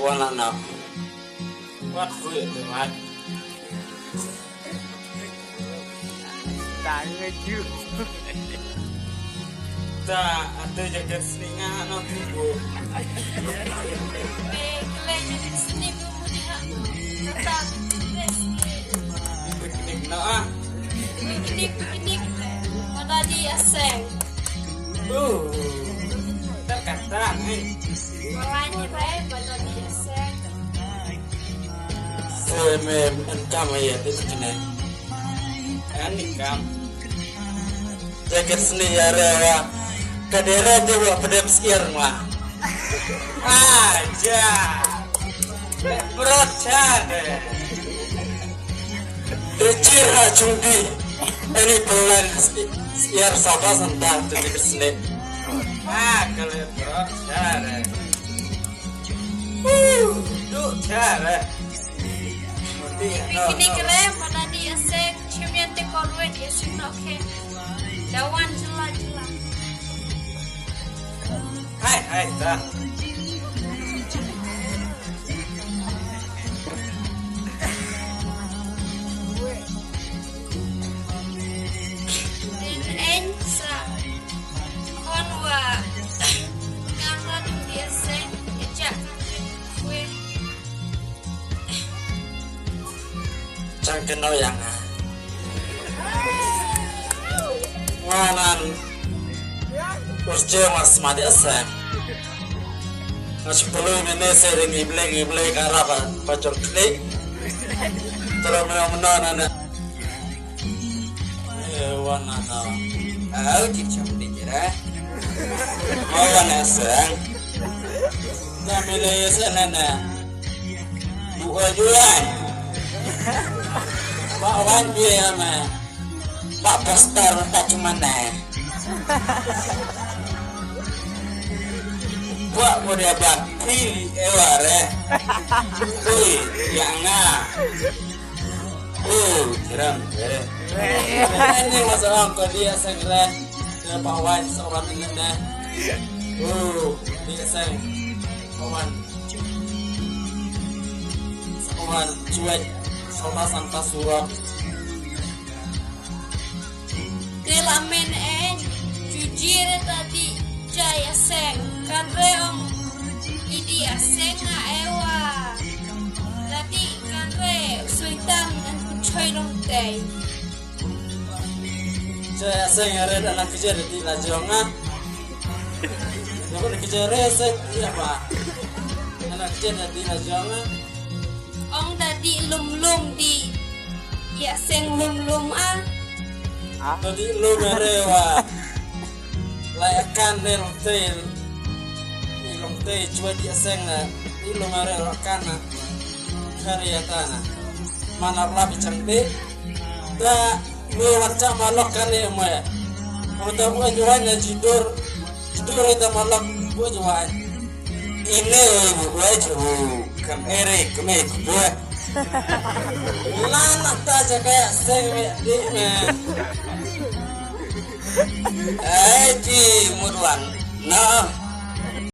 Wana na. Wat kuy tu mat. Tangeju. Ta ada jaket selinga no tibu. Kelihatan seni pemulihan kata Piknik no ah. piknik pada dia seng Terkata malahnya baik pada dia seng Mem encam ya di sini. Ani kam. Jaket seni ya rewa. Kadera dewa pedem sekiar mah. Aja. Berat cade. Decir hajudi. Ini bulan sekiar sabah sentang tu jaket seni. Kalau berat cade. Duk cade. piknik kelihatan pada dia seng cuma tekorwe dia seng oke dawan jelas Hai dah. ensa konwa ngangkat dia seng ejak kue Cang kenal yang Wanan Urjaya mas mati asam Nasi perlu ini sering ible karapa Pacok klik Terus menang nana Wanan Aku cicam dikira Wanan asam Kami lagi senana Buka jualan Pak Wan dia mah Pak Pastor tak cuma nih Buat muda bakti eware Ui yang ngah Kiram Ini masalah kau dia segera Pak Wan seorang ini dah Dia seng Kawan Kawan cuek Salta santa surat Delamen jujir tadi jaya seng kadre om idi aseng na ewa tadi kadre suitan dan kucoy long day Jaya seng ada anak kejar di lajongan Namun kejar seng iya pak Anak kejar di lajongan ong tadi lum di ya seng lum Tadi lu merewa Layakan ni long teh Cuma dia seng na Di lu merewa kana Karya tanah Mana labi cantik Da Lu wacak malok kan ya moya Kalau tak buat jualannya jidur itu malok Buat jualan Ini buat jualan Kamere kemik buat Lanak taja kayak seng di men Ci muduan. Nah,